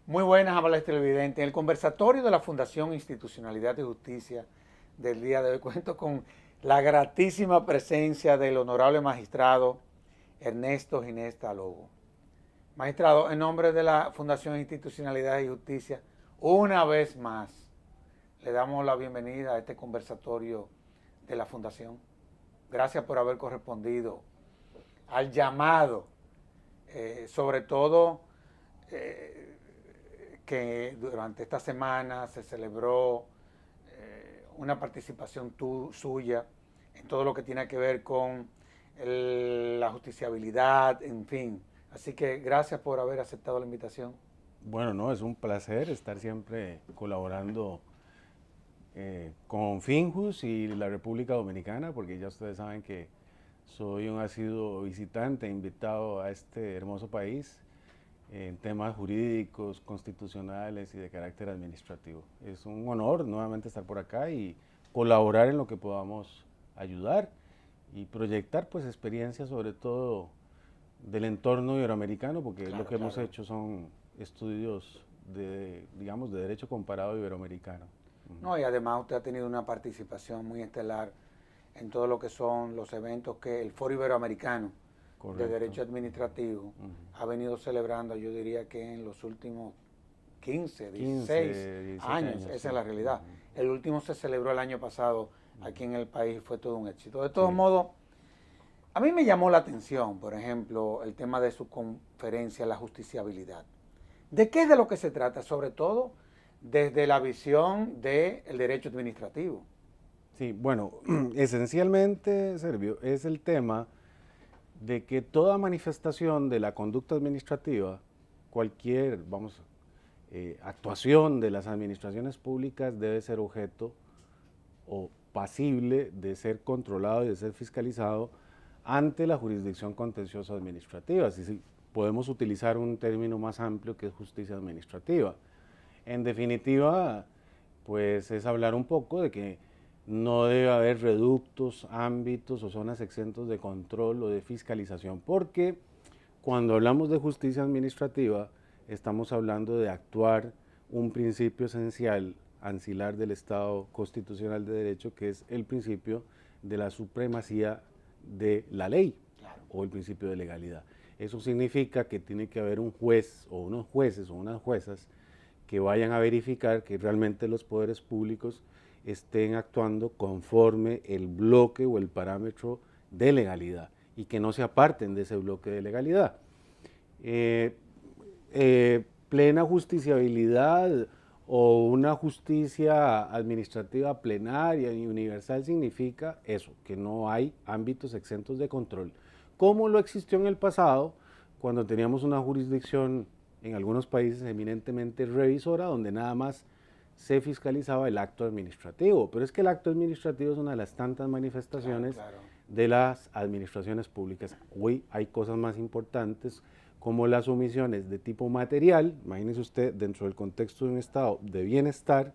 Muy buenas, amables televidentes. En el conversatorio de la Fundación Institucionalidad y Justicia del día de hoy cuento con la gratísima presencia del honorable magistrado Ernesto Ginesta Lobo. Magistrado, en nombre de la Fundación Institucionalidad y Justicia, una vez más le damos la bienvenida a este conversatorio de la Fundación. Gracias por haber correspondido al llamado, sobre todo que durante esta semana se celebró una participación suya en todo lo que tiene que ver con la justiciabilidad, en fin. Así que gracias por haber aceptado la invitación. Bueno, no, es un placer estar siempre colaborando con Finjus y la República Dominicana, porque ya ustedes saben que soy un asiduo visitante, invitado a este hermoso país en temas jurídicos, constitucionales y de carácter administrativo. Es un honor nuevamente estar por acá y colaborar en lo que podamos ayudar y proyectar pues experiencias sobre todo del entorno iberoamericano, porque Claro, lo que hemos claro. hecho son estudios de, digamos, de derecho comparado iberoamericano. No, y además usted ha tenido una participación muy estelar en todo lo que son los eventos que el Foro Iberoamericano de Correcto. Derecho Administrativo ha venido celebrando, yo diría que en los últimos 15, 16 15, 17 años, años, esa sí. es la realidad. El último se celebró el año pasado aquí en el país y fue todo un éxito. De todos Sí. modos, a mí me llamó la atención, por ejemplo, el tema de su conferencia, la justiciabilidad. ¿De qué es de lo que se trata? Sobre todo desde la visión del derecho administrativo. Sí, bueno, esencialmente, Servio, es el tema de que toda manifestación de la conducta administrativa, cualquier, vamos, actuación de las administraciones públicas debe ser objeto o pasible de ser controlado y de ser fiscalizado ante la jurisdicción contenciosa administrativa. Si podemos utilizar un término más amplio que es justicia administrativa. En definitiva, pues es hablar un poco de que no debe haber reductos, ámbitos o zonas exentos de control o de fiscalización, porque cuando hablamos de justicia administrativa estamos hablando de actuar un principio esencial ancilar del Estado constitucional de derecho, que es el principio de la supremacía de la ley o el principio de legalidad. Eso significa que tiene que haber un juez o unos jueces o unas juezas que vayan a verificar que realmente los poderes públicos estén actuando conforme el bloque o el parámetro de legalidad y que no se aparten de ese bloque de legalidad. Plena justiciabilidad o una justicia administrativa plenaria y universal significa eso, que no hay ámbitos exentos de control, como lo existió en el pasado cuando teníamos una jurisdicción en algunos países eminentemente revisora, donde nada más se fiscalizaba el acto administrativo. Pero es que el acto administrativo es una de las tantas manifestaciones de las administraciones públicas. Hoy hay cosas más importantes como las omisiones de tipo material. Imagínese usted, dentro del contexto de un estado de bienestar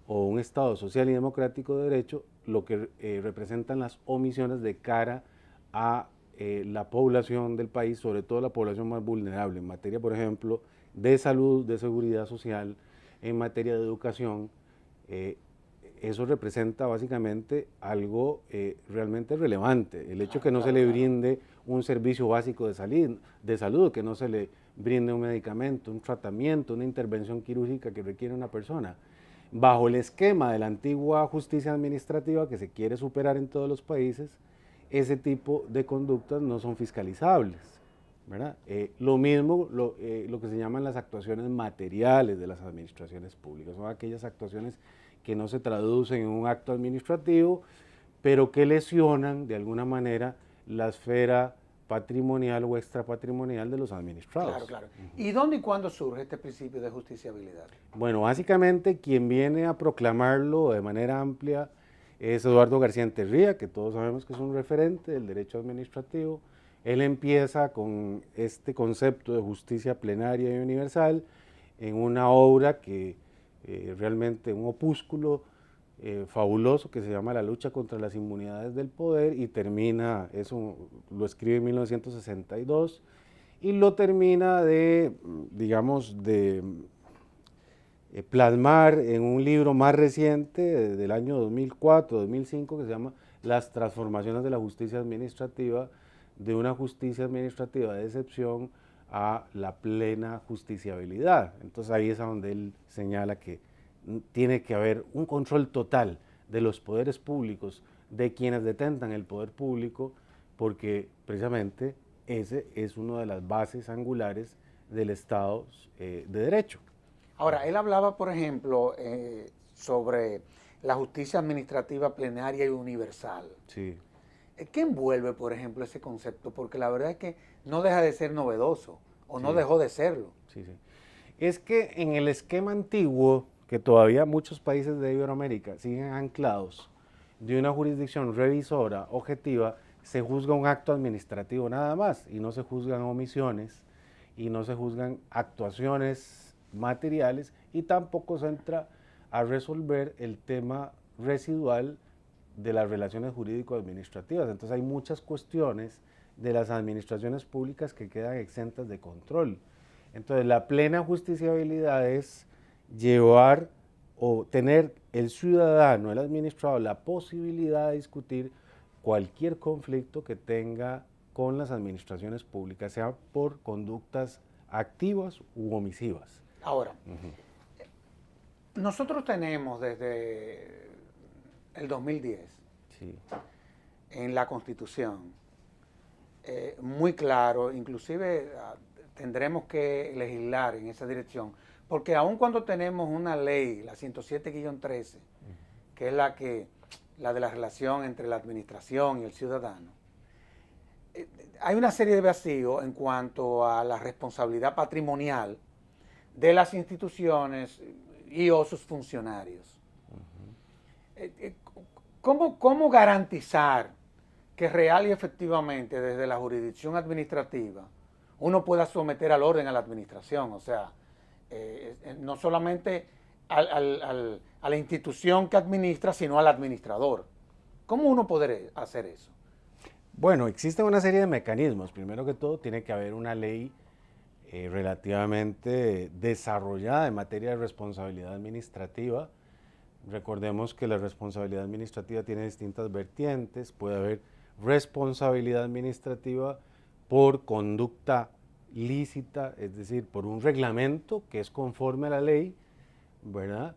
o un estado social y democrático de derecho, lo que representan las omisiones de cara a la población del país, sobre todo la población más vulnerable, en materia, por ejemplo, de salud, de seguridad social, en materia de educación. Eso representa básicamente algo realmente relevante. El hecho que no se le brinde un servicio básico de salud, que no se le brinde un medicamento, un tratamiento, una intervención quirúrgica que requiere una persona. Bajo el esquema de la antigua justicia administrativa que se quiere superar en todos los países, ese tipo de conductas no son fiscalizables, ¿verdad? Lo mismo lo que se llaman las actuaciones materiales de las administraciones públicas, son aquellas actuaciones que no se traducen en un acto administrativo, pero que lesionan de alguna manera la esfera patrimonial o extrapatrimonial de los administrados. Claro, claro. ¿Y dónde y cuándo surge este principio de justiciabilidad? Bueno, básicamente quien viene a proclamarlo de manera amplia es Eduardo García Enterría, que todos sabemos que es un referente del derecho administrativo. Él empieza con este concepto de justicia plenaria y universal en una obra que realmente un opúsculo fabuloso que se llama La lucha contra las inmunidades del poder, y termina, eso lo escribe en 1962 y lo termina de, digamos, de plasmar en un libro más reciente del año 2004-2005 que se llama Las transformaciones de la justicia administrativa, de una justicia administrativa de excepción a la plena justiciabilidad. Entonces ahí es a donde él señala que tiene que haber un control total de los poderes públicos, de quienes detentan el poder público, porque precisamente ese es una de las bases angulares del Estado de Derecho. Ahora, él hablaba, por ejemplo, sobre la justicia administrativa plenaria y universal. Sí. ¿Qué envuelve, por ejemplo, ese concepto? Porque la verdad es que no deja de ser novedoso, o no Sí. dejó de serlo. Sí, sí. Es que en el esquema antiguo, que todavía muchos países de Iberoamérica siguen anclados, de una jurisdicción revisora objetiva, se juzga un acto administrativo nada más, y no se juzgan omisiones, y no se juzgan actuaciones materiales, y tampoco se entra a resolver el tema residual de las relaciones jurídico-administrativas. Entonces hay muchas cuestiones de las administraciones públicas que quedan exentas de control. Entonces la plena justiciabilidad es llevar o tener el ciudadano, el administrador, la posibilidad de discutir cualquier conflicto que tenga con las administraciones públicas, sea por conductas activas u omisivas. Ahora, nosotros tenemos desde el 2010 Sí, en la Constitución muy claro, inclusive tendremos que legislar en esa dirección, porque aun cuando tenemos una ley, la 107-13, que es la de la relación entre la administración y el ciudadano, hay una serie de vacíos en cuanto a la responsabilidad patrimonial de las instituciones y o sus funcionarios. ¿Cómo garantizar que real y efectivamente desde la jurisdicción administrativa uno pueda someter al orden a la administración? O sea, no solamente a la institución que administra, sino al administrador. ¿Cómo uno podría hacer eso? bueno, existen una serie de mecanismos. Primero que todo, tiene que haber una ley relativamente desarrollada en materia de responsabilidad administrativa. Recordemos que la responsabilidad administrativa tiene distintas vertientes. Puede haber responsabilidad administrativa por conducta lícita, es decir, por un reglamento que es conforme a la ley, ¿verdad?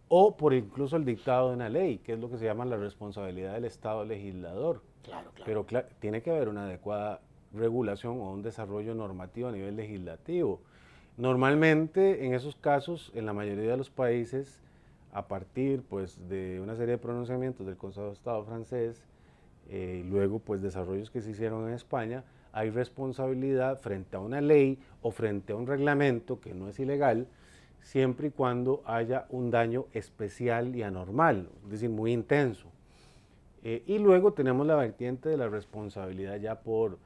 O por incluso el dictado de una ley, que es lo que se llama la responsabilidad del Estado legislador. Claro, claro. Pero tiene que haber una adecuada regulación o un desarrollo normativo a nivel legislativo. Normalmente, en esos casos, en la mayoría de los países, a partir pues, de una serie de pronunciamientos del Consejo de Estado francés, luego pues desarrollos que se hicieron en España, hay responsabilidad frente a una ley o frente a un reglamento que no es ilegal, siempre y cuando haya un daño especial y anormal, es decir, muy intenso. Y luego tenemos la vertiente de la responsabilidad ya por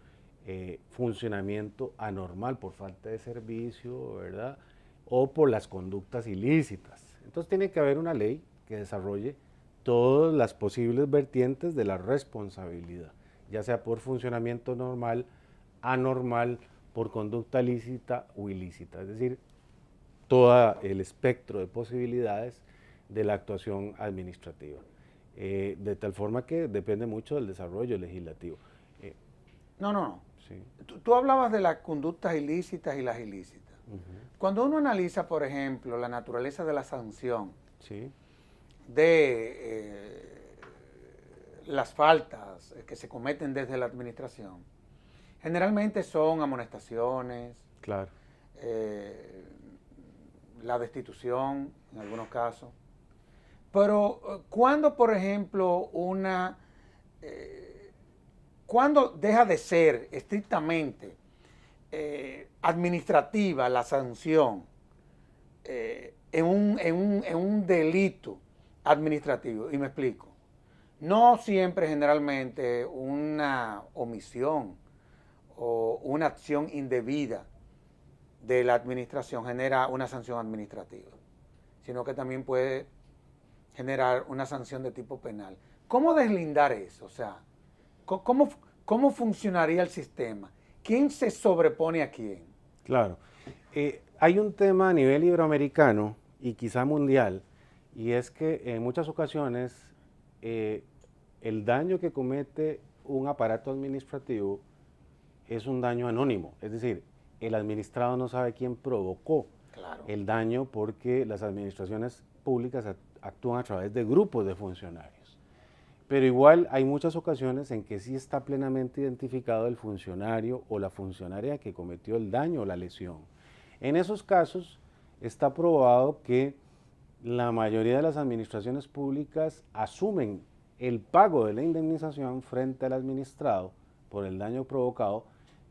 funcionamiento anormal, por falta de servicio, ¿verdad? O por las conductas ilícitas. Entonces tiene que haber una ley que desarrolle todas las posibles vertientes de la responsabilidad, ya sea por funcionamiento normal, anormal, por conducta lícita o ilícita, es decir, todo el espectro de posibilidades de la actuación administrativa. De tal forma que depende mucho del desarrollo legislativo. No. Sí. Tú hablabas de las conductas ilícitas y las ilícitas. Cuando uno analiza, por ejemplo, la naturaleza de la sanción Sí, de las faltas que se cometen desde la administración, generalmente son amonestaciones, claro. La destitución en algunos casos. Pero cuando, por ejemplo, cuando deja de ser estrictamente administrativa la sanción en un delito administrativo, y me explico, no siempre generalmente una omisión o una acción indebida de la administración genera una sanción administrativa, sino que también puede generar una sanción de tipo penal. ¿Cómo deslindar eso? O sea, ¿cómo funcionaría el sistema? ¿Quién se sobrepone a quién? Claro. Hay un tema a nivel iberoamericano y quizá mundial, y es que en muchas ocasiones el daño que comete un aparato administrativo es un daño anónimo, es decir, el administrado no sabe quién provocó el daño porque las administraciones públicas actúan a través de grupos de funcionarios. Pero igual hay muchas ocasiones en que sí está plenamente identificado el funcionario o la funcionaria que cometió el daño o la lesión. En esos casos está probado que la mayoría de las administraciones públicas asumen el pago de la indemnización frente al administrado por el daño provocado,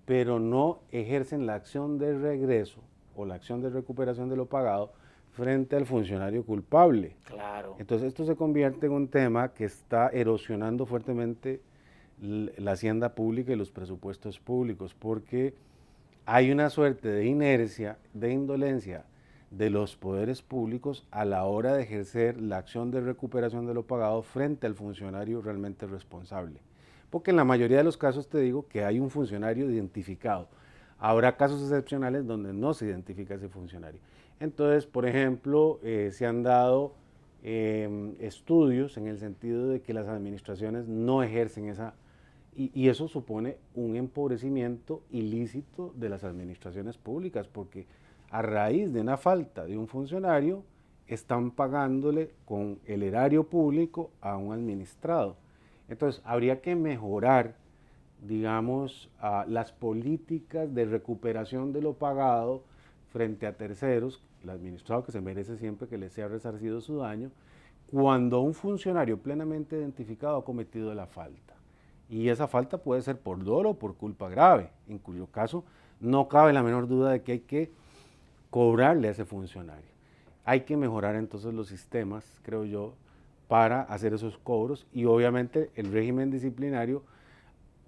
pero no ejercen la acción de regreso o la acción de recuperación de lo pagado frente al funcionario culpable. Claro. Entonces esto se convierte en un tema que está erosionando fuertemente la hacienda pública y los presupuestos públicos, porque hay una suerte de inercia, de indolencia de los poderes públicos a la hora de ejercer la acción de recuperación de lo pagado frente al funcionario realmente responsable. Porque en la mayoría de los casos te digo que hay un funcionario identificado. Habrá casos excepcionales donde no se identifica ese funcionario. Entonces, por ejemplo, se han dado estudios en el sentido de que las administraciones no ejercen esa, y eso supone un empobrecimiento ilícito de las administraciones públicas, porque a raíz de una falta de un funcionario, están pagándole con el erario público a un administrado. Entonces, habría que mejorar, digamos, las políticas de recuperación de lo pagado frente a terceros, el administrado que se merece siempre que le sea resarcido su daño, cuando un funcionario plenamente identificado ha cometido la falta. Y esa falta puede ser por dolo o por culpa grave, en cuyo caso no cabe la menor duda de que hay que cobrarle a ese funcionario. Hay que mejorar entonces los sistemas, creo yo, para hacer esos cobros, y obviamente el régimen disciplinario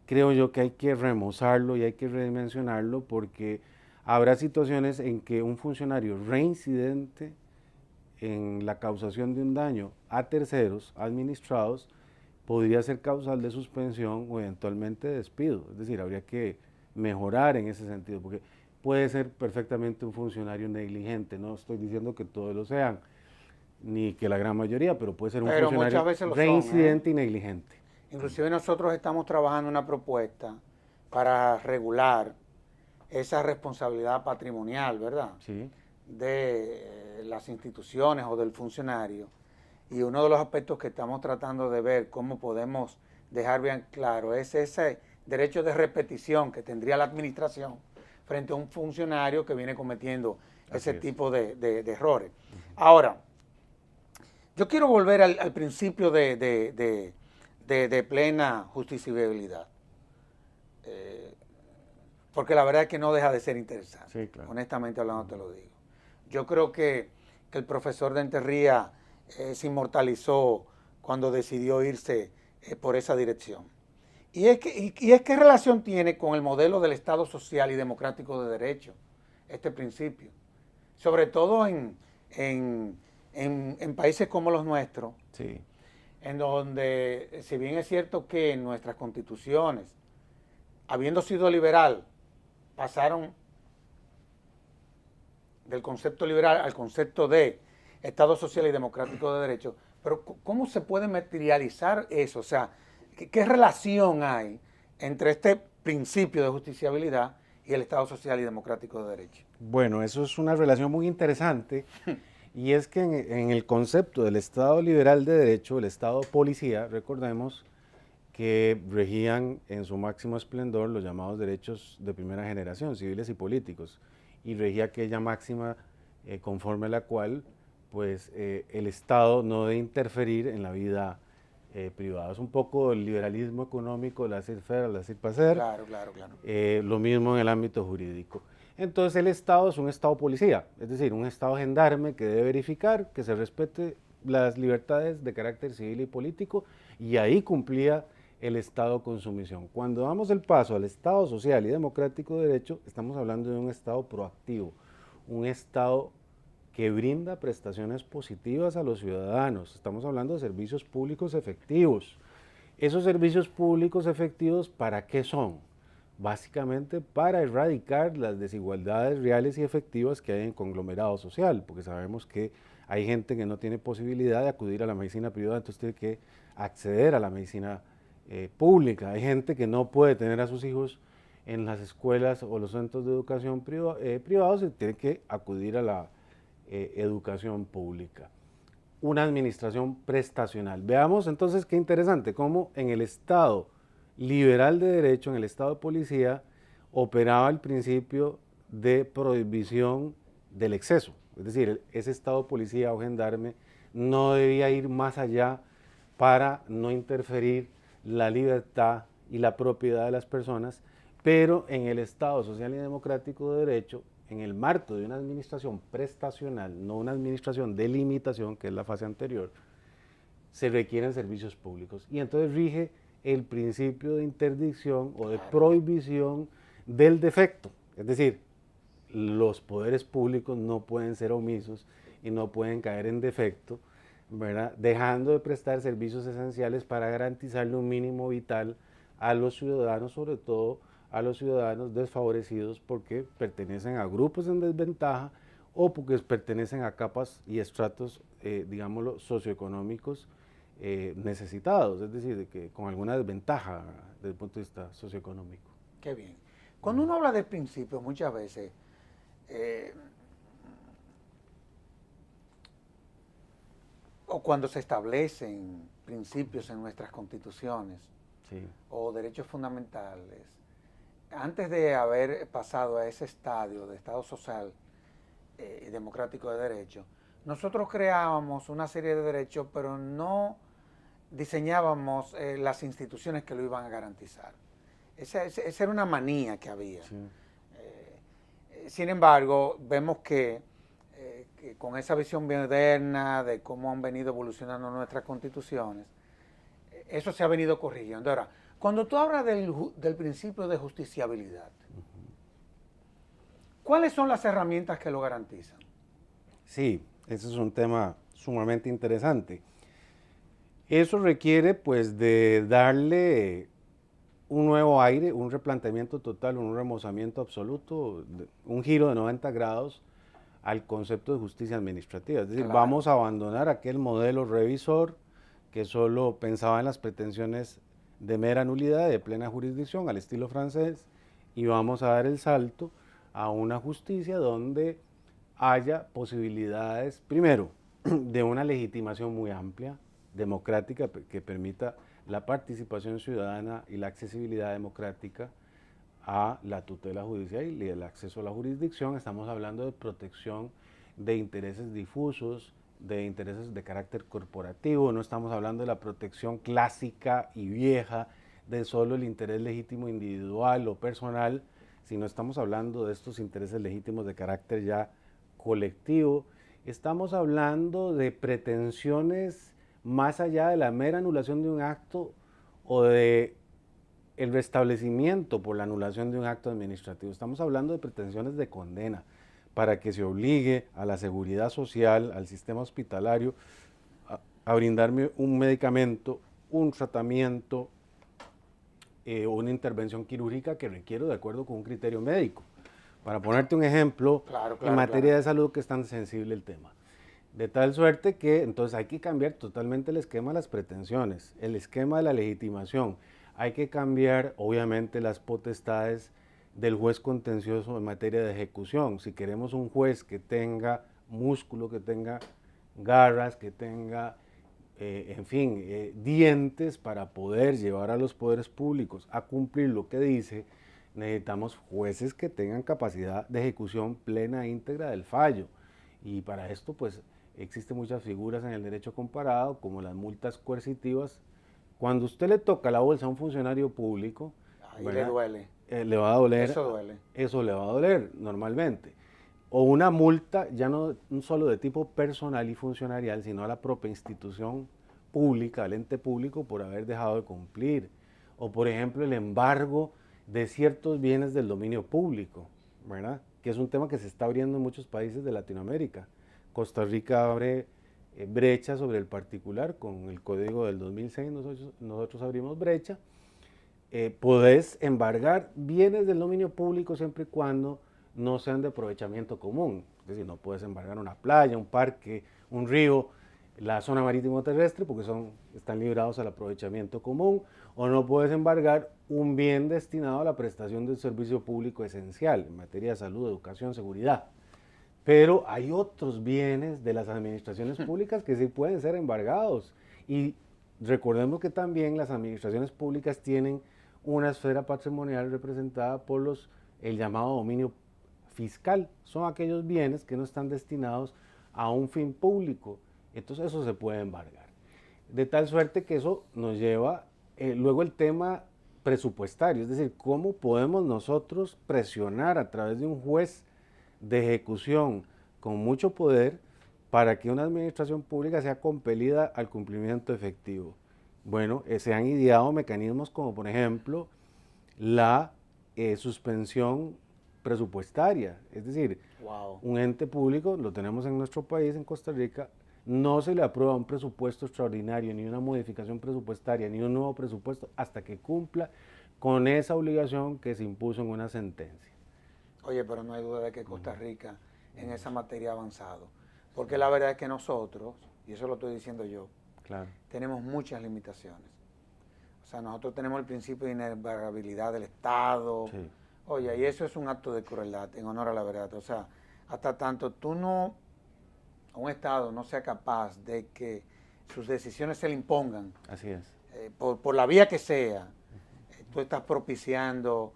creo yo que hay que remozarlo y hay que redimensionarlo, porque habrá situaciones en que un funcionario reincidente en la causación de un daño a terceros administrados podría ser causal de suspensión o eventualmente de despido. Es decir, habría que mejorar en ese sentido, porque puede ser perfectamente un funcionario negligente, no estoy diciendo que todos lo sean, ni que la gran mayoría, pero puede ser un funcionario reincidente y negligente. Inclusive nosotros estamos trabajando una propuesta para regular esa responsabilidad patrimonial, ¿verdad? Sí. De las instituciones o del funcionario. Y uno de los aspectos que estamos tratando de ver cómo podemos dejar bien claro es ese derecho de repetición que tendría la administración frente a un funcionario que viene cometiendo ese tipo de errores. Ahora, yo quiero volver al principio de plena justiciabilidad, porque la verdad es que no deja de ser interesante. Sí, claro. Honestamente hablando te lo digo. Yo creo que el profesor de Enterría se inmortalizó cuando decidió irse por esa dirección. Y es ¿qué relación tiene con el modelo del Estado social y democrático de derecho este principio? Sobre todo en países como los nuestros, sí, en donde, si bien es cierto que en nuestras constituciones, habiendo sido liberal, pasaron del concepto liberal al concepto de Estado social y democrático de derecho, pero ¿cómo se puede materializar eso? O sea, ¿qué relación hay entre este principio de justiciabilidad y el Estado social y democrático de derecho? Bueno, eso es una relación muy interesante, y es que en el concepto del Estado liberal de derecho, el Estado policía, recordemos que regían en su máximo esplendor los llamados derechos de primera generación, civiles y políticos, y regía aquella máxima conforme a la cual pues, el Estado no debe interferir en la vida privada. Es un poco el liberalismo económico, laissez-faire, laissez-passer. Claro, claro, claro. Lo mismo en el ámbito jurídico. Entonces el Estado es un Estado policía, es decir, un Estado gendarme que debe verificar que se respete las libertades de carácter civil y político, y ahí cumplía el Estado con su misión. Cuando damos el paso al Estado social y democrático de derecho, estamos hablando de un Estado proactivo, un Estado que brinda prestaciones positivas a los ciudadanos. Estamos hablando de servicios públicos efectivos. Esos servicios públicos efectivos, ¿para qué son? Básicamente para erradicar las desigualdades reales y efectivas que hay en conglomerado social, porque sabemos que hay gente que no tiene posibilidad de acudir a la medicina privada, entonces tiene que acceder a la medicina pública. Hay gente que no puede tener a sus hijos en las escuelas o los centros de educación privados y tiene que acudir a la educación pública. Una administración prestacional. Veamos entonces qué interesante, cómo en el Estado liberal de derecho, en el Estado de policía, operaba el principio de prohibición del exceso. Es decir, ese Estado de policía o gendarme no debía ir más allá para no interferir la libertad y la propiedad de las personas, pero en el Estado social y democrático de derecho, en el marco de una administración prestacional, no una administración de limitación, que es la fase anterior, se requieren servicios públicos. Y entonces rige el principio de interdicción o de prohibición del defecto. Es decir, los poderes públicos no pueden ser omisos y no pueden caer en defecto, ¿verdad? Dejando de prestar servicios esenciales para garantizarle un mínimo vital a los ciudadanos, sobre todo a los ciudadanos desfavorecidos porque pertenecen a grupos en desventaja o porque pertenecen a capas y estratos, digámoslo, socioeconómicos necesitados, es decir, de que con alguna desventaja desde el punto de vista socioeconómico. Qué bien. Cuando uno habla de principios, muchas veces, o cuando se establecen principios en nuestras constituciones, sí, o derechos fundamentales, antes de haber pasado a ese estadio de Estado social y democrático de derecho, nosotros creábamos una serie de derechos, pero no diseñábamos las instituciones que lo iban a garantizar. Esa era una manía que había. Sí. Sin embargo, vemos que con esa visión moderna de cómo han venido evolucionando nuestras constituciones, eso se ha venido corrigiendo. Ahora, cuando tú hablas del principio de justiciabilidad, ¿cuáles son las herramientas que lo garantizan? Sí, ese es un tema sumamente interesante. Eso requiere pues de darle un nuevo aire, un replanteamiento total, un remozamiento absoluto, un giro de 90 grados al concepto de justicia administrativa. Es decir, claro, vamos a abandonar aquel modelo revisor que solo pensaba en las pretensiones de mera nulidad, de plena jurisdicción, al estilo francés, y vamos a dar el salto a una justicia donde haya posibilidades, primero, de una legitimación muy amplia, democrática, que permita la participación ciudadana y la accesibilidad democrática a la tutela judicial y el acceso a la jurisdicción. Estamos hablando de protección de intereses difusos, de intereses de carácter corporativo, no estamos hablando de la protección clásica y vieja de solo el interés legítimo individual o personal, sino estamos hablando de estos intereses legítimos de carácter ya colectivo. Estamos hablando de pretensiones más allá de la mera anulación de un acto o de el restablecimiento por la anulación de un acto administrativo. Estamos hablando de pretensiones de condena para que se obligue a la seguridad social, al sistema hospitalario, a brindarme un medicamento, un tratamiento o una intervención quirúrgica que requiero de acuerdo con un criterio médico. Para ponerte un ejemplo, en materia de salud que es tan sensible el tema. De tal suerte que entonces hay que cambiar totalmente el esquema de las pretensiones, el esquema de la legitimación. Hay que cambiar, obviamente, las potestades del juez contencioso en materia de ejecución. Si queremos un juez que tenga músculo, que tenga garras, que tenga, dientes para poder llevar a los poderes públicos a cumplir lo que dice, necesitamos jueces que tengan capacidad de ejecución plena e íntegra del fallo. Y para esto, pues, existen muchas figuras en el derecho comparado, como las multas coercitivas. Cuando usted le toca la bolsa a un funcionario público, ahí le duele. Le va a doler. Eso duele. Eso le va a doler normalmente. O una multa ya no solo de tipo personal y funcionarial, sino a la propia institución pública, al ente público, por haber dejado de cumplir. O por ejemplo el embargo de ciertos bienes del dominio público, ¿verdad? Que es un tema que se está abriendo en muchos países de Latinoamérica. Costa Rica abre brecha sobre el particular, con el código del 2006 nosotros abrimos brecha. Podés embargar bienes del dominio público siempre y cuando no sean de aprovechamiento común. Es decir, no puedes embargar una playa, un parque, un río, la zona marítimo terrestre, porque están librados al aprovechamiento común, o no puedes embargar un bien destinado a la prestación de un servicio público esencial en materia de salud, educación, seguridad. Pero hay otros bienes de las administraciones públicas que sí pueden ser embargados. Y recordemos que también las administraciones públicas tienen una esfera patrimonial representada por el llamado dominio fiscal. Son aquellos bienes que no están destinados a un fin público. Entonces eso se puede embargar. De tal suerte que eso nos lleva luego el tema presupuestario, es decir, cómo podemos nosotros presionar a través de un juez de ejecución con mucho poder para que una administración pública sea compelida al cumplimiento efectivo. Bueno, se han ideado mecanismos como por ejemplo la suspensión presupuestaria, es decir, un ente público, lo tenemos en nuestro país, en Costa Rica, no se le aprueba un presupuesto extraordinario, ni una modificación presupuestaria, ni un nuevo presupuesto, hasta que cumpla con esa obligación que se impuso en una sentencia. Oye, pero no hay duda de que Costa Rica en esa materia ha avanzado, porque la verdad es que nosotros, y eso lo estoy diciendo yo, claro, tenemos muchas limitaciones. O sea, nosotros tenemos el principio de inevitabilidad del Estado. Sí. Oye, y eso es un acto de crueldad, en honor a la verdad. O sea, hasta tanto un Estado no sea capaz de que sus decisiones se le impongan. Así es. Por la vía que sea, tú estás propiciando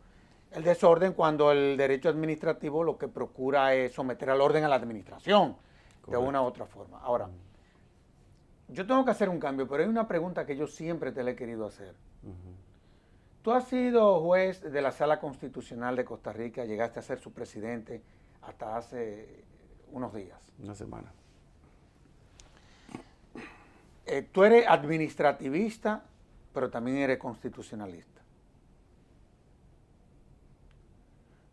el desorden cuando el derecho administrativo lo que procura es someter al orden a la administración. Correcto. De una u otra forma. Ahora, yo tengo que hacer un cambio, pero hay una pregunta que yo siempre te la he querido hacer. Tú has sido juez de la Sala Constitucional de Costa Rica, llegaste a ser su presidente hasta hace unos días. Una semana. Tú eres administrativista, pero también eres constitucionalista.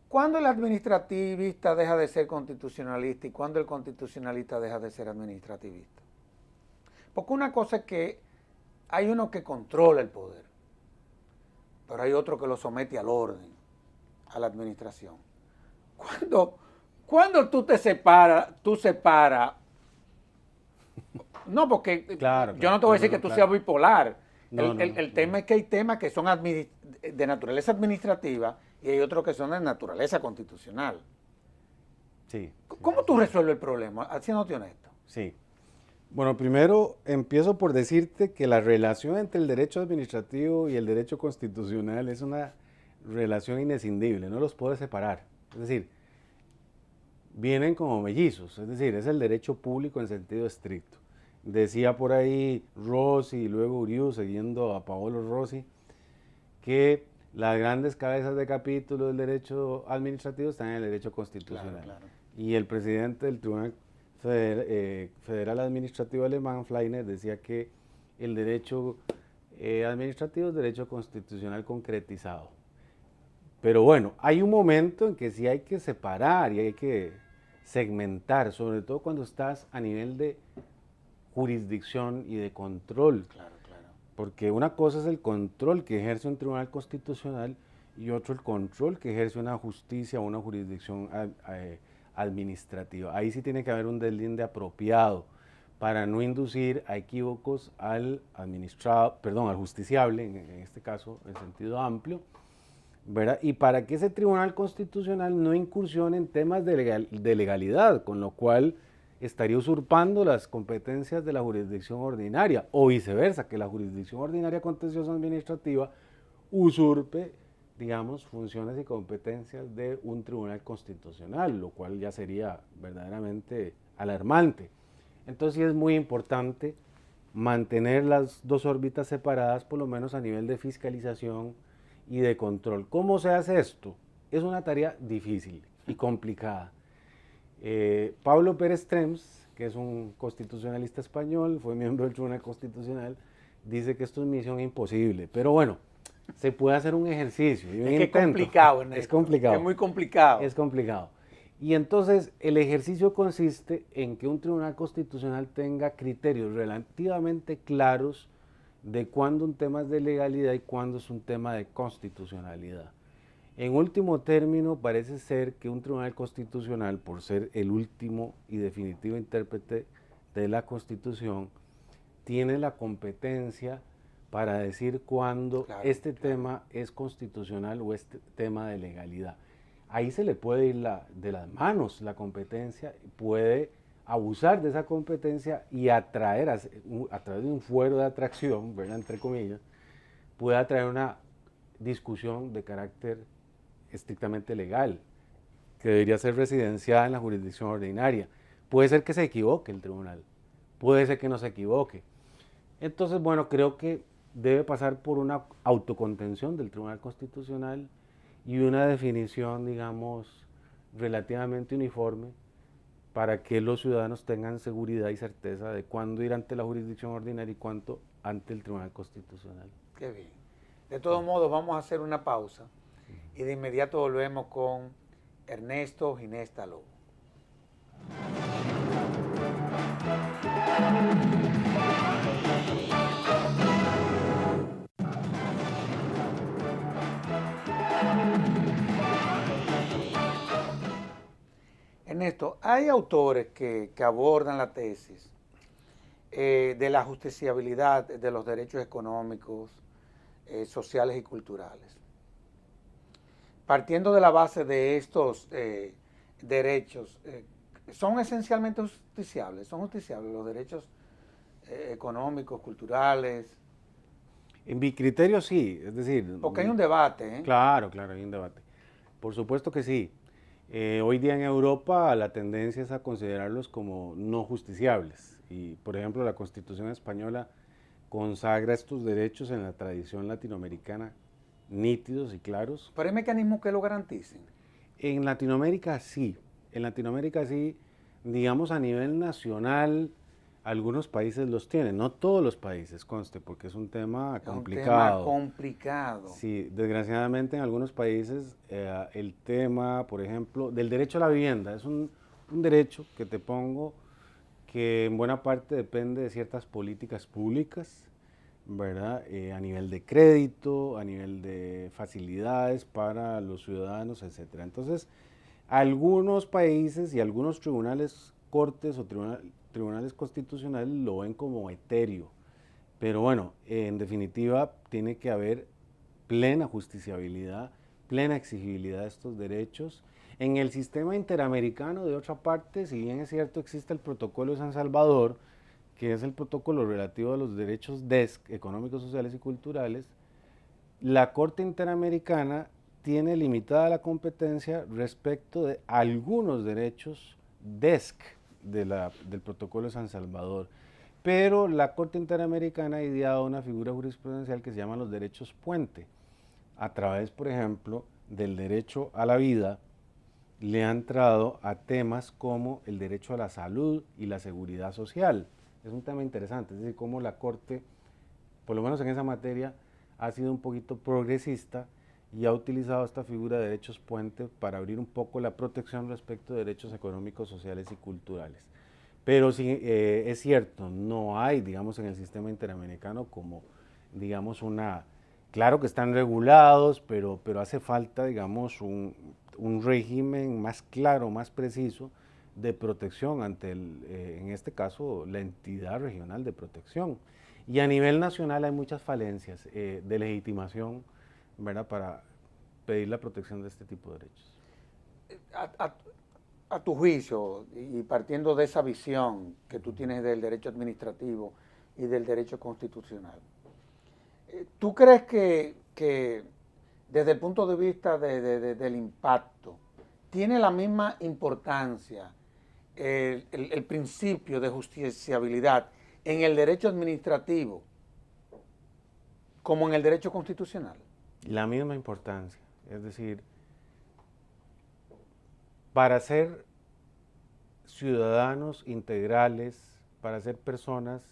¿Cuándo el administrativista deja de ser constitucionalista y cuándo el constitucionalista deja de ser administrativista? Porque una cosa es que hay uno que controla el poder, pero hay otro que lo somete al orden, a la administración. ¿Cuándo tú separas, no, porque claro, yo no te voy a decir que tú seas bipolar. El tema es que hay temas que son de naturaleza administrativa y hay otros que son de naturaleza constitucional. Sí. ¿Cómo tú resuelves el problema, siéndote honesto? Sí. Bueno, primero empiezo por decirte que la relación entre el derecho administrativo y el derecho constitucional es una relación inescindible, no los puedes separar. Es decir, vienen como mellizos, es decir, es el derecho público en sentido estricto. Decía por ahí Rossi y luego Uriu, siguiendo a Paolo Rossi, que las grandes cabezas de capítulo del derecho administrativo están en el derecho constitucional. Claro. Y el presidente del Tribunal Federal Administrativo Alemán, Fleiner, decía que el derecho administrativo es derecho constitucional concretizado. Pero bueno, hay un momento en que sí hay que separar y hay que segmentar, sobre todo cuando estás a nivel de jurisdicción y de control. Claro. Porque una cosa es el control que ejerce un tribunal constitucional y otro el control que ejerce una justicia o una jurisdicción administrativa. Ahí sí tiene que haber un deslinde apropiado para no inducir a equívocos al justiciable, en este caso en sentido amplio, ¿verdad? Y para que ese tribunal constitucional no incursione en temas de legalidad, con lo cual estaría usurpando las competencias de la jurisdicción ordinaria, o viceversa, que la jurisdicción ordinaria contenciosa administrativa usurpe, digamos, funciones y competencias de un tribunal constitucional, lo cual ya sería verdaderamente alarmante. Entonces sí es muy importante mantener las dos órbitas separadas, por lo menos a nivel de fiscalización y de control. ¿Cómo se hace esto? Es una tarea difícil y complicada. Pablo Pérez Trems, que es un constitucionalista español, fue miembro del Tribunal Constitucional, dice que esto es misión imposible, pero bueno, se puede hacer un ejercicio. Es complicado, Ernesto. Es complicado. Es muy complicado. Es complicado. Y entonces el ejercicio consiste en que un tribunal constitucional tenga criterios relativamente claros de cuándo un tema es de legalidad y cuándo es un tema de constitucionalidad. En último término, parece ser que un tribunal constitucional, por ser el último y definitivo intérprete de la Constitución tiene la competencia para decir cuándo este tema es constitucional o este tema de legalidad. Ahí se le puede ir de las manos la competencia, puede abusar de esa competencia y atraer, a través de un fuero de atracción, ¿verdad?, entre comillas, puede atraer una discusión de carácter estrictamente legal, que debería ser residenciada en la jurisdicción ordinaria. Puede ser que se equivoque el tribunal, puede ser que no se equivoque. Entonces, bueno, creo que debe pasar por una autocontención del Tribunal Constitucional y una definición, digamos, relativamente uniforme para que los ciudadanos tengan seguridad y certeza de cuándo ir ante la jurisdicción ordinaria y cuánto ante el Tribunal Constitucional. Qué bien. De todos modos, vamos a hacer una pausa y de inmediato volvemos con Ernesto Ginesta Lobo. Ernesto, hay autores que abordan la tesis de la justiciabilidad de los derechos económicos, sociales y culturales. Partiendo de la base de estos derechos, ¿son esencialmente justiciables? ¿Son justiciables los derechos económicos, culturales? En mi criterio sí, es decir... Porque hay un debate, ¿eh? Claro, hay un debate. Por supuesto que sí. Hoy día en Europa la tendencia es a considerarlos como no justiciables. Y, por ejemplo, la Constitución española consagra estos derechos en la tradición latinoamericana nítidos y claros. ¿Pero hay mecanismos que lo garanticen? En Latinoamérica sí, digamos a nivel nacional, algunos países los tienen, no todos los países, conste, porque es un tema complicado. Un tema complicado. Sí, desgraciadamente en algunos países el tema, por ejemplo, del derecho a la vivienda, es un derecho que te pongo que en buena parte depende de ciertas políticas públicas, ¿verdad? A nivel de crédito, a nivel de facilidades para los ciudadanos, etcétera. Entonces, algunos países y algunos tribunales, cortes o tribunales constitucionales lo ven como etéreo, pero bueno, en definitiva tiene que haber plena justiciabilidad, plena exigibilidad de estos derechos. En el sistema interamericano, de otra parte, si bien es cierto existe el Protocolo de San Salvador, que es el protocolo relativo a los derechos DESC, económicos, sociales y culturales, la Corte Interamericana tiene limitada la competencia respecto de algunos derechos DESC del Protocolo de San Salvador. Pero la Corte Interamericana ha ideado una figura jurisprudencial que se llama los derechos puente. A través, por ejemplo, del derecho a la vida, le ha entrado a temas como el derecho a la salud y la seguridad social. Es un tema interesante, es decir, cómo la Corte, por lo menos en esa materia, ha sido un poquito progresista y ha utilizado esta figura de derechos puente para abrir un poco la protección respecto de derechos económicos, sociales y culturales. Pero sí, es cierto, no hay, digamos, en el sistema interamericano como, digamos, claro que están regulados, pero hace falta, digamos, un régimen más claro, más preciso de protección ante, en este caso, la entidad regional de protección. Y a nivel nacional hay muchas falencias de legitimación, ¿verdad?, para pedir la protección de este tipo de derechos. A tu juicio, y partiendo de esa visión que tú tienes del derecho administrativo y del derecho constitucional, ¿tú crees que desde el punto de vista del impacto tiene la misma importancia el principio de justiciabilidad en el derecho administrativo como en el derecho constitucional? La misma importancia, es decir, para ser ciudadanos integrales, para ser personas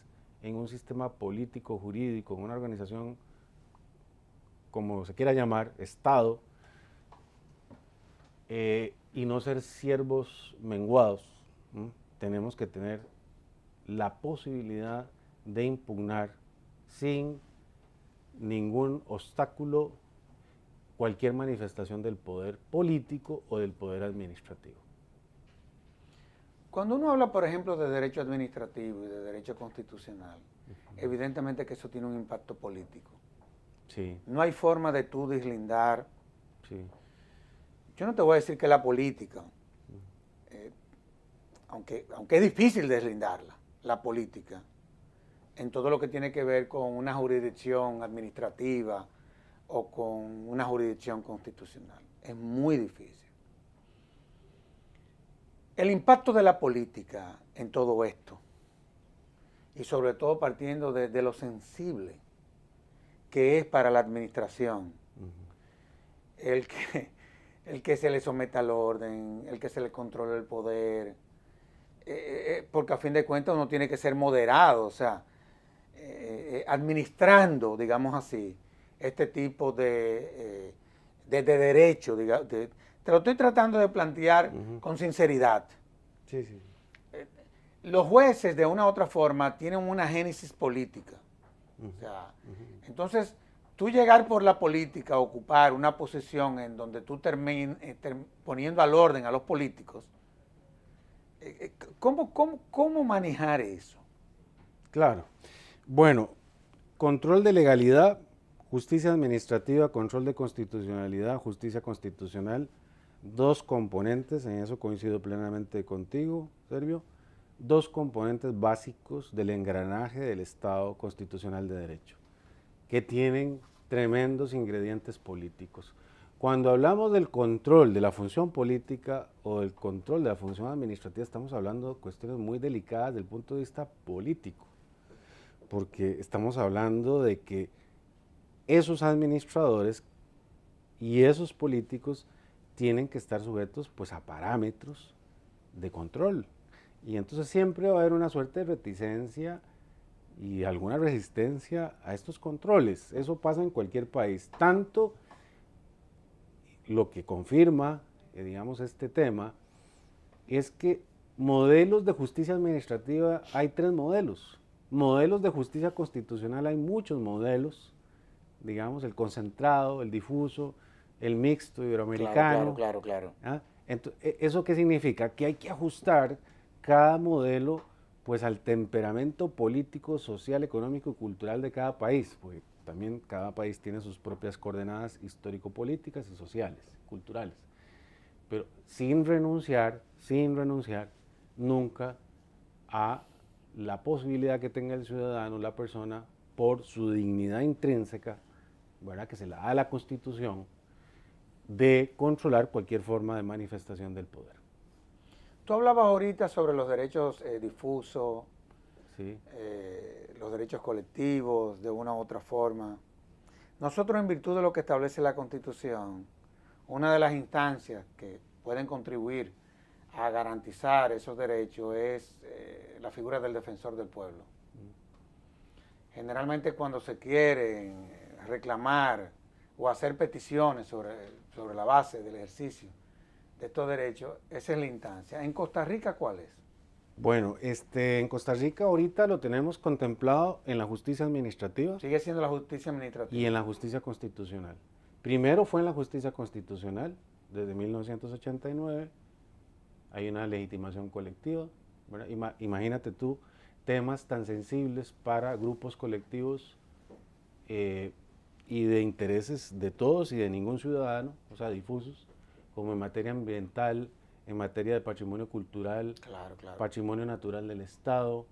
en un sistema político, jurídico, en una organización, como se quiera llamar, Estado, y no ser siervos menguados, tenemos que tener la posibilidad de impugnar sin ningún obstáculo cualquier manifestación del poder político o del poder administrativo. Cuando uno habla, por ejemplo, de derecho administrativo y de derecho constitucional, evidentemente que eso tiene un impacto político. Sí. No hay forma de tú deslindar. Sí. Yo no te voy a decir que la política, aunque es difícil deslindarla, la política, en todo lo que tiene que ver con una jurisdicción administrativa o con una jurisdicción constitucional. Es muy difícil. El impacto de la política en todo esto, y sobre todo partiendo de lo sensible que es para la administración, el que se le someta al orden, el que se le controle el poder, porque a fin de cuentas uno tiene que ser moderado, o sea, administrando, digamos así, este tipo de derecho, te lo estoy tratando de plantear con sinceridad. Sí, sí. Los jueces, de una u otra forma, tienen una génesis política. O sea, entonces, tú llegar por la política a ocupar una posición en donde tú termines poniendo al orden a los políticos, ¿cómo manejar eso? Claro. Bueno, control de legalidad, justicia administrativa, control de constitucionalidad, justicia constitucional, dos componentes, en eso coincido plenamente contigo, Servio, dos componentes básicos del engranaje del Estado constitucional de derecho, que tienen tremendos ingredientes políticos. Cuando hablamos del control de la función política o del control de la función administrativa, estamos hablando de cuestiones muy delicadas desde el punto de vista político, porque estamos hablando de que esos administradores y esos políticos tienen que estar sujetos pues a parámetros de control, y entonces siempre va a haber una suerte de reticencia y alguna resistencia a estos controles. Eso pasa en cualquier país. Tanto lo que confirma, digamos, este tema, es que modelos de justicia administrativa hay tres modelos. Modelos de justicia constitucional hay muchos modelos, digamos, el concentrado, el difuso, el mixto, iberoamericano. Claro. ¿Ah? Entonces, ¿eso qué significa? Que hay que ajustar cada modelo pues al temperamento político, social, económico y cultural de cada país, porque también cada país tiene sus propias coordenadas histórico-políticas y sociales, culturales, pero sin renunciar nunca a la posibilidad que tenga el ciudadano, la persona, por su dignidad intrínseca, ¿verdad?, que se la da la Constitución, de controlar cualquier forma de manifestación del poder. Tú hablabas ahorita sobre los derechos difusos, Sí. Los derechos colectivos, de una u otra forma. Nosotros, en virtud de lo que establece la Constitución, una de las instancias que pueden contribuir a garantizar esos derechos es la figura del defensor del pueblo. Generalmente cuando se quieren reclamar o hacer peticiones sobre la base del ejercicio de estos derechos, esa es la instancia. ¿En Costa Rica cuál es? Bueno, en Costa Rica ahorita lo tenemos contemplado en la justicia administrativa. Sigue siendo la justicia administrativa. Y en la justicia constitucional. Primero fue en la justicia constitucional, desde 1989, hay una legitimación colectiva, ¿verdad? Imagínate tú, temas tan sensibles para grupos colectivos y de intereses de todos y de ningún ciudadano, o sea, difusos, como en materia ambiental, en materia de patrimonio cultural, patrimonio natural del Estado,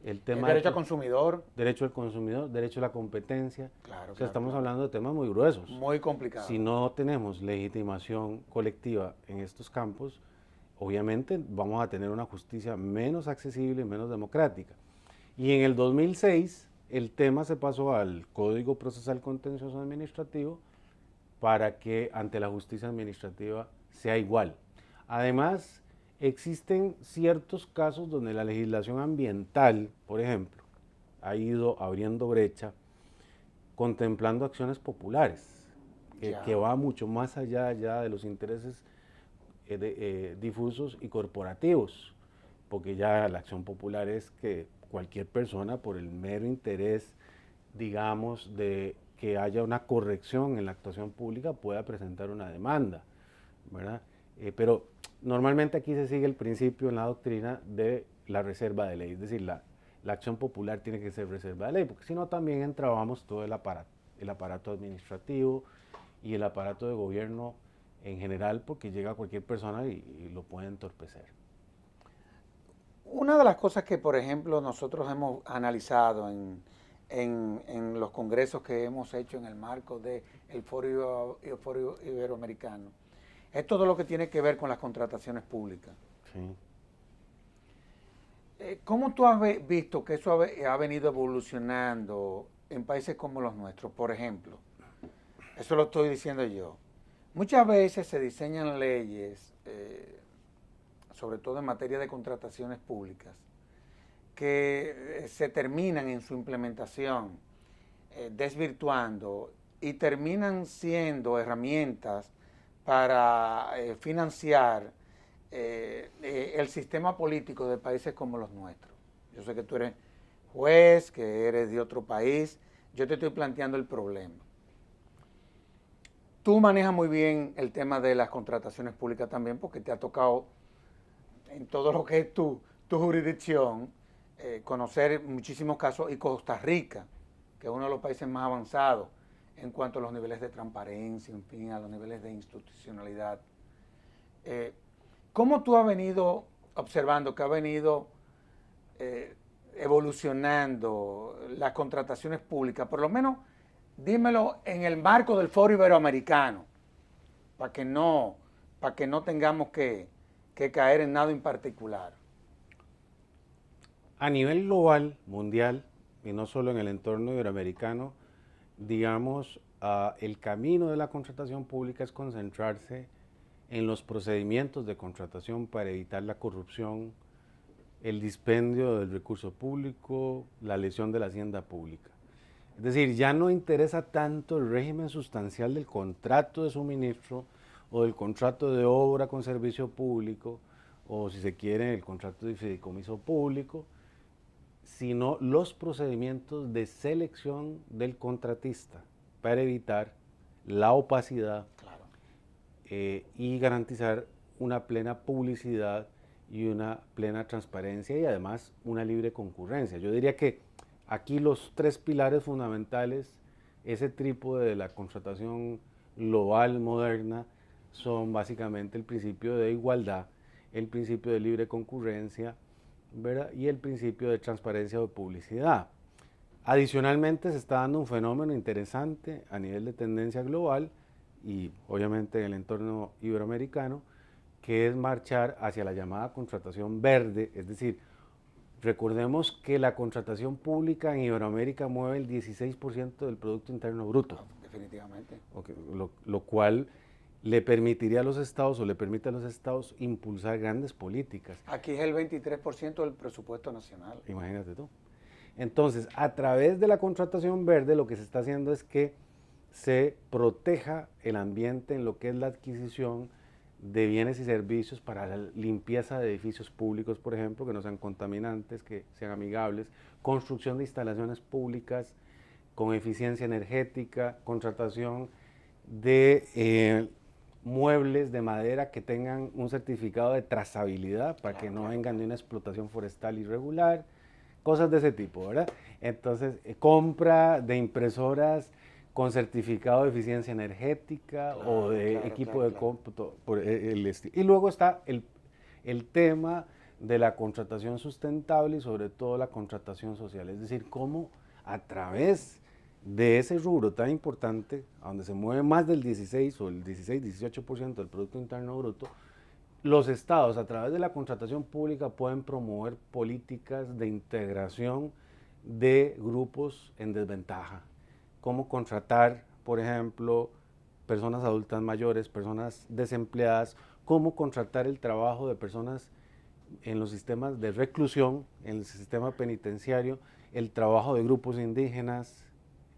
el tema derecho al consumidor. Derecho al consumidor, derecho a la competencia. Estamos hablando de temas muy gruesos. Muy complicados. Si no tenemos legitimación colectiva en estos campos, obviamente vamos a tener una justicia menos accesible y menos democrática. Y en el 2006 el tema se pasó al Código Procesal Contencioso Administrativo para que ante la justicia administrativa sea igual. Además, existen ciertos casos donde la legislación ambiental, por ejemplo, ha ido abriendo brecha, contemplando acciones populares, que va mucho más allá ya de los intereses difusos y corporativos, porque ya la acción popular es que cualquier persona, por el mero interés, digamos, de que haya una corrección en la actuación pública, pueda presentar una demanda, ¿verdad? Pero Normalmente aquí se sigue el principio en la doctrina de la reserva de ley, es decir, la acción popular tiene que ser reserva de ley, porque si no también entrabamos todo el aparato administrativo y el aparato de gobierno en general, porque llega cualquier persona y lo puede entorpecer. Una de las cosas que, por ejemplo, nosotros hemos analizado en los congresos que hemos hecho en el marco del Foro Iberoamericano es todo lo que tiene que ver con las contrataciones públicas. Sí. ¿Cómo tú has visto que eso ha venido evolucionando en países como los nuestros? Por ejemplo, eso lo estoy diciendo yo. Muchas veces se diseñan leyes, sobre todo en materia de contrataciones públicas, que se terminan en su implementación desvirtuando y terminan siendo herramientas para financiar el sistema político de países como los nuestros. Yo sé que tú eres juez, que eres de otro país, yo te estoy planteando el problema. Tú manejas muy bien el tema de las contrataciones públicas también porque te ha tocado en todo lo que es tu jurisdicción conocer muchísimos casos, y Costa Rica, que es uno de los países más avanzados en cuanto a los niveles de transparencia, en fin, a los niveles de institucionalidad. ¿Cómo tú has venido observando que ha venido evolucionando las contrataciones públicas? Por lo menos dímelo en el marco del Foro Iberoamericano, para que no tengamos que caer en nada en particular. A nivel global, mundial, y no solo en el entorno iberoamericano, digamos, el camino de la contratación pública es concentrarse en los procedimientos de contratación para evitar la corrupción, el dispendio del recurso público, la lesión de la hacienda pública. Es decir, ya no interesa tanto el régimen sustancial del contrato de suministro o del contrato de obra con servicio público, o si se quiere el contrato de fideicomiso público, sino los procedimientos de selección del contratista para evitar la opacidad, Claro. Y garantizar una plena publicidad y una plena transparencia y además una libre concurrencia. Yo diría que aquí los tres pilares fundamentales, ese trípode de la contratación global moderna, son básicamente el principio de igualdad, el principio de libre concurrencia, ¿verdad? Y el principio de transparencia o de publicidad. Adicionalmente se está dando un fenómeno interesante a nivel de tendencia global y obviamente en el entorno iberoamericano, que es marchar hacia la llamada contratación verde, es decir, recordemos que la contratación pública en Iberoamérica mueve el 16% del Producto Interno Bruto. Definitivamente. Okay, lo cual le permitiría a los estados o le permite a los estados impulsar grandes políticas. Aquí es el 23% del presupuesto nacional. Imagínate tú. Entonces, a través de la contratación verde lo que se está haciendo es que se proteja el ambiente en lo que es la adquisición de bienes y servicios para la limpieza de edificios públicos, por ejemplo, que no sean contaminantes, que sean amigables, construcción de instalaciones públicas con eficiencia energética, contratación de muebles de madera que tengan un certificado de trazabilidad para que no vengan de una explotación forestal irregular, cosas de ese tipo, ¿verdad? Entonces, compra de impresoras con certificado de eficiencia energética o de equipo de cómputo. Y luego está el tema de la contratación sustentable y sobre todo la contratación social, es decir, cómo a través de ese rubro tan importante, donde se mueve más del 16 o el 16-18% del Producto Interno Bruto, los estados a través de la contratación pública pueden promover políticas de integración de grupos en desventaja, como contratar, por ejemplo, personas adultas mayores, personas desempleadas, cómo contratar el trabajo de personas en los sistemas de reclusión, en el sistema penitenciario, el trabajo de grupos indígenas,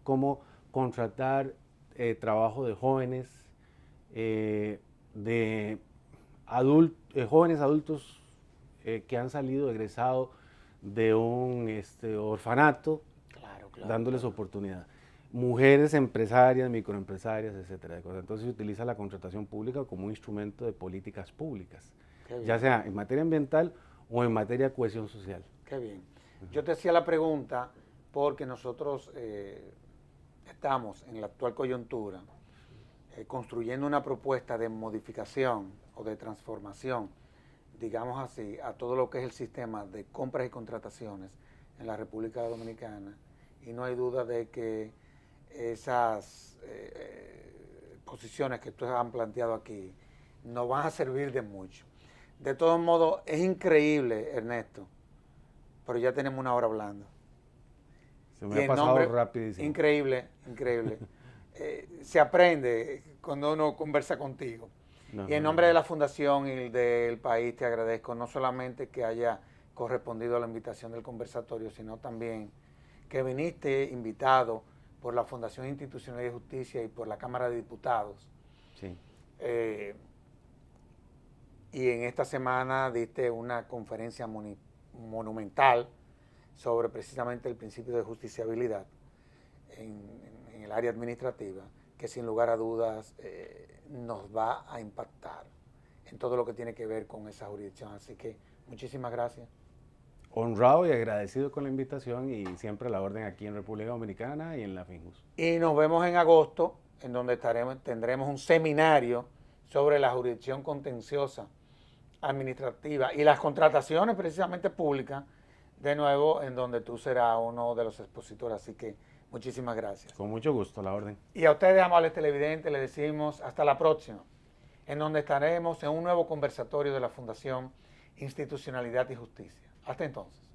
cómo contratar trabajo de jóvenes, de jóvenes adultos que han salido egresado de un orfanato, dándoles oportunidad. Mujeres empresarias, microempresarias, etcétera. Entonces se utiliza la contratación pública como un instrumento de políticas públicas. ya sea en materia ambiental o en materia de cohesión social. Qué bien. Yo te hacía la pregunta porque nosotros estamos en la actual coyuntura construyendo una propuesta de modificación o de transformación, digamos así, a todo lo que es el sistema de compras y contrataciones en la República Dominicana, y no hay duda de que esas posiciones que ustedes han planteado aquí nos van a servir de mucho. De todos modos, es increíble, Ernesto, pero ya tenemos una hora hablando. Se me ha pasado rapidísimo. Increíble, increíble. Se aprende cuando uno conversa contigo. Y en nombre de la Fundación y del país te agradezco no solamente que haya correspondido a la invitación del conversatorio, sino también que viniste invitado por la Fundación Institucional de Justicia y por la Cámara de Diputados. Sí. Y en esta semana diste una conferencia monumental sobre precisamente el principio de justiciabilidad en el área administrativa, que sin lugar a dudas nos va a impactar en todo lo que tiene que ver con esa jurisdicción. Así que muchísimas gracias. Honrado y agradecido con la invitación y siempre a la orden aquí en República Dominicana y en la FINJUS. Y nos vemos en agosto, en donde tendremos un seminario sobre la jurisdicción contenciosa administrativa y las contrataciones precisamente públicas, de nuevo, en donde tú serás uno de los expositores. Así que muchísimas gracias. Con mucho gusto, a la orden. Y a ustedes, amables televidentes, les decimos hasta la próxima, en donde estaremos en un nuevo conversatorio de la Fundación Institucionalidad y Justicia. Hasta entonces.